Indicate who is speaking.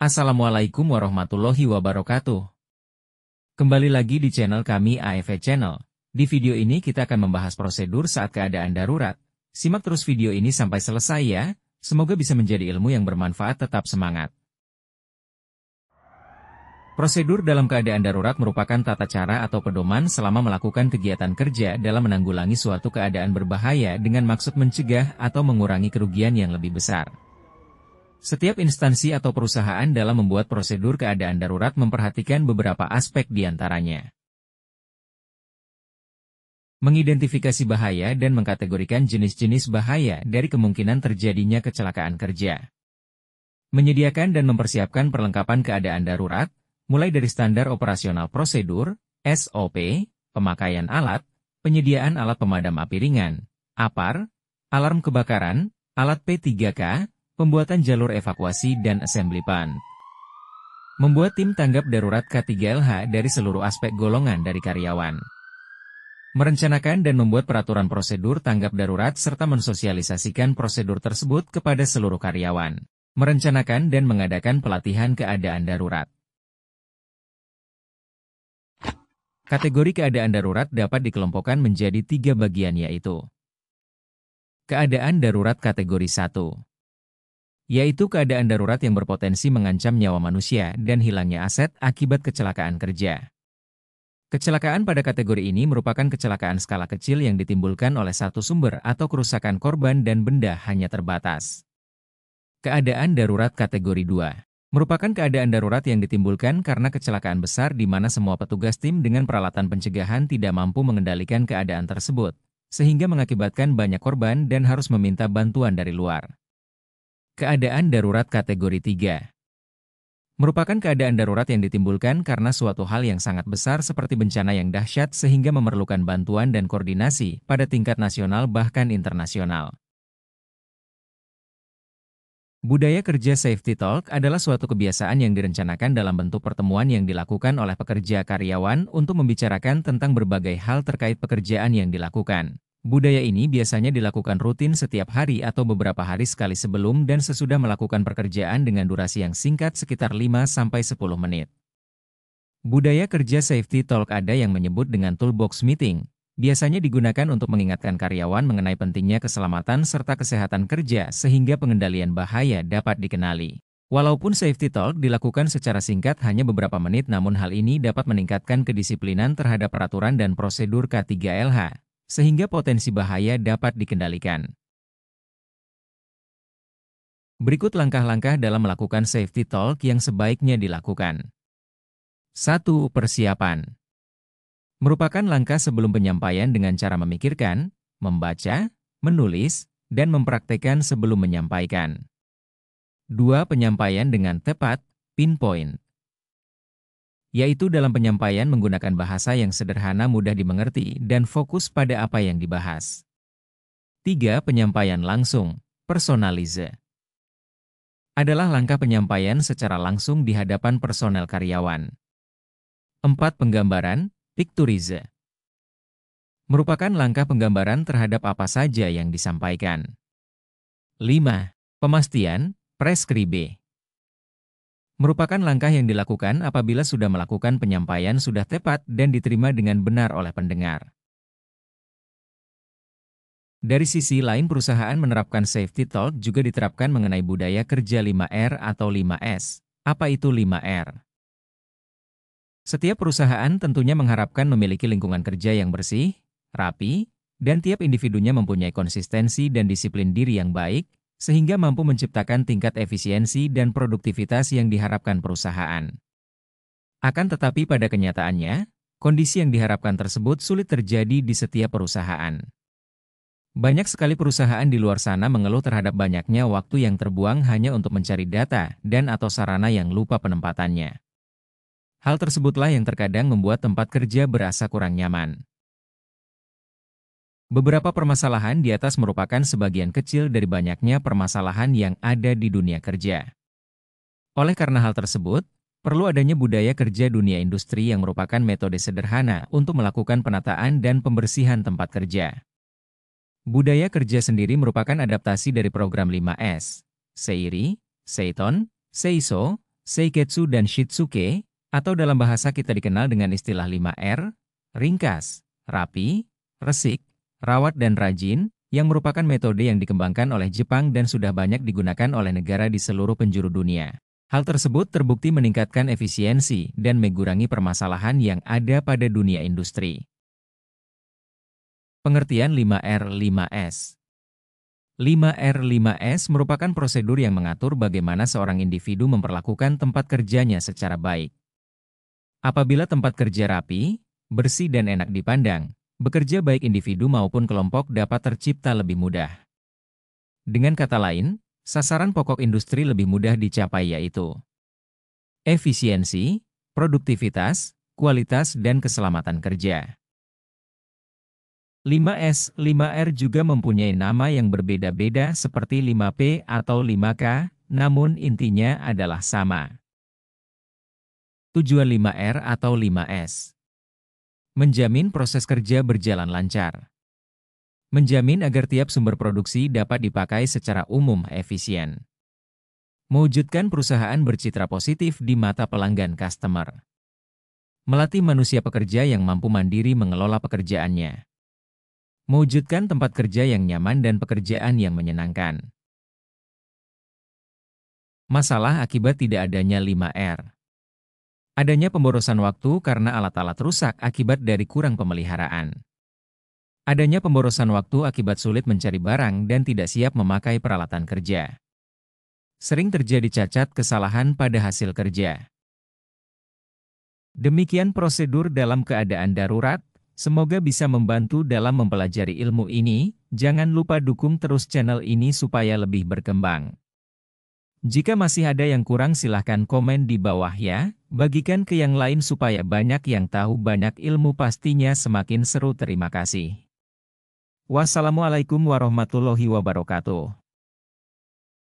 Speaker 1: Assalamualaikum warahmatullahi wabarakatuh. Kembali lagi di channel kami AFE Channel. Di video ini kita akan membahas prosedur saat keadaan darurat. Simak terus video ini sampai selesai ya. Semoga bisa menjadi ilmu yang bermanfaat. Tetap semangat. Prosedur dalam keadaan darurat merupakan tata cara atau pedoman selama melakukan kegiatan kerja dalam menanggulangi suatu keadaan berbahaya dengan maksud mencegah atau mengurangi kerugian yang lebih besar. Setiap instansi atau perusahaan dalam membuat prosedur keadaan darurat memperhatikan beberapa aspek di antaranya. Mengidentifikasi bahaya dan mengkategorikan jenis-jenis bahaya dari kemungkinan terjadinya kecelakaan kerja. Menyediakan dan mempersiapkan perlengkapan keadaan darurat, mulai dari standar operasional prosedur, SOP, pemakaian alat, penyediaan alat pemadam api ringan, APAR, alarm kebakaran, alat P3K, pembuatan jalur evakuasi dan assembly plan. Membuat tim tanggap darurat K3LH dari seluruh aspek golongan dari karyawan. Merencanakan dan membuat peraturan prosedur tanggap darurat serta mensosialisasikan prosedur tersebut kepada seluruh karyawan. Merencanakan dan mengadakan pelatihan keadaan darurat. Kategori keadaan darurat dapat dikelompokkan menjadi 3 bagian yaitu keadaan darurat kategori 1. Yaitu keadaan darurat yang berpotensi mengancam nyawa manusia dan hilangnya aset akibat kecelakaan kerja. Kecelakaan pada kategori ini merupakan kecelakaan skala kecil yang ditimbulkan oleh satu sumber atau kerusakan korban dan benda hanya terbatas. Keadaan darurat kategori 2 merupakan keadaan darurat yang ditimbulkan karena kecelakaan besar di mana semua petugas tim dengan peralatan pencegahan tidak mampu mengendalikan keadaan tersebut, sehingga mengakibatkan banyak korban dan harus meminta bantuan dari luar. Keadaan darurat kategori 3 merupakan keadaan darurat yang ditimbulkan karena suatu hal yang sangat besar seperti bencana yang dahsyat sehingga memerlukan bantuan dan koordinasi pada tingkat nasional bahkan internasional. Budaya kerja safety talk adalah suatu kebiasaan yang direncanakan dalam bentuk pertemuan yang dilakukan oleh pekerja karyawan untuk membicarakan tentang berbagai hal terkait pekerjaan yang dilakukan. Budaya ini biasanya dilakukan rutin setiap hari atau beberapa hari sekali sebelum dan sesudah melakukan pekerjaan dengan durasi yang singkat sekitar 5-10 menit. Budaya kerja safety talk ada yang menyebut dengan toolbox meeting. Biasanya digunakan untuk mengingatkan karyawan mengenai pentingnya keselamatan serta kesehatan kerja sehingga pengendalian bahaya dapat dikenali. Walaupun safety talk dilakukan secara singkat hanya beberapa menit namun hal ini dapat meningkatkan kedisiplinan terhadap peraturan dan prosedur K3LH. Sehingga potensi bahaya dapat dikendalikan. Berikut langkah-langkah dalam melakukan safety talk yang sebaiknya dilakukan. 1. Persiapan. Merupakan langkah sebelum penyampaian dengan cara memikirkan, membaca, menulis, dan mempraktekkan sebelum menyampaikan. 2. Penyampaian dengan tepat, pinpoint. Yaitu dalam penyampaian menggunakan bahasa yang sederhana mudah dimengerti dan fokus pada apa yang dibahas. 3. Penyampaian langsung, personalize. Adalah langkah penyampaian secara langsung di hadapan personel karyawan. 4. Penggambaran, picturize. Merupakan langkah penggambaran terhadap apa saja yang disampaikan. 5. Pemastian, prescribe. Merupakan langkah yang dilakukan apabila sudah melakukan penyampaian sudah tepat dan diterima dengan benar oleh pendengar. Dari sisi lain perusahaan menerapkan safety talk juga diterapkan mengenai budaya kerja 5R atau 5S. Apa itu 5R? Setiap perusahaan tentunya mengharapkan memiliki lingkungan kerja yang bersih, rapi, dan tiap individunya mempunyai konsistensi dan disiplin diri yang baik, sehingga mampu menciptakan tingkat efisiensi dan produktivitas yang diharapkan perusahaan. Akan tetapi pada kenyataannya, kondisi yang diharapkan tersebut sulit terjadi di setiap perusahaan. Banyak sekali perusahaan di luar sana mengeluh terhadap banyaknya waktu yang terbuang hanya untuk mencari data dan atau sarana yang lupa penempatannya. Hal tersebutlah yang terkadang membuat tempat kerja berasa kurang nyaman. Beberapa permasalahan di atas merupakan sebagian kecil dari banyaknya permasalahan yang ada di dunia kerja. Oleh karena hal tersebut, perlu adanya budaya kerja dunia industri yang merupakan metode sederhana untuk melakukan penataan dan pembersihan tempat kerja. Budaya kerja sendiri merupakan adaptasi dari program 5S, SEIRI, SEITON, SEISO, Seiketsu dan Shitsuke, atau dalam bahasa kita dikenal dengan istilah 5R, ringkas, rapi, resik, rawat dan rajin, yang merupakan metode yang dikembangkan oleh Jepang dan sudah banyak digunakan oleh negara di seluruh penjuru dunia. Hal tersebut terbukti meningkatkan efisiensi dan mengurangi permasalahan yang ada pada dunia industri. Pengertian 5R5S. 5R5S merupakan prosedur yang mengatur bagaimana seorang individu memperlakukan tempat kerjanya secara baik. Apabila tempat kerja rapi, bersih dan enak dipandang, bekerja baik individu maupun kelompok dapat tercipta lebih mudah. Dengan kata lain, sasaran pokok industri lebih mudah dicapai yaitu efisiensi, produktivitas, kualitas dan keselamatan kerja. 5S, 5R juga mempunyai nama yang berbeda-beda seperti 5P atau 5K, namun intinya adalah sama. Tujuan 5R atau 5S. Menjamin proses kerja berjalan lancar. Menjamin agar tiap sumber produksi dapat dipakai secara umum efisien. Mewujudkan perusahaan bercitra positif di mata pelanggan customer. Melatih manusia pekerja yang mampu mandiri mengelola pekerjaannya. Mewujudkan tempat kerja yang nyaman dan pekerjaan yang menyenangkan. Masalah akibat tidak adanya 5R. Adanya pemborosan waktu karena alat-alat rusak akibat dari kurang pemeliharaan. Adanya pemborosan waktu akibat sulit mencari barang dan tidak siap memakai peralatan kerja. Sering terjadi cacat kesalahan pada hasil kerja. Demikian prosedur dalam keadaan darurat. Semoga bisa membantu dalam mempelajari ilmu ini. Jangan lupa dukung terus channel ini supaya lebih berkembang. Jika masih ada yang kurang silahkan komen di bawah ya, bagikan ke yang lain supaya banyak yang tahu banyak ilmu pastinya semakin seru. Terima kasih. Wassalamualaikum warahmatullahi wabarakatuh.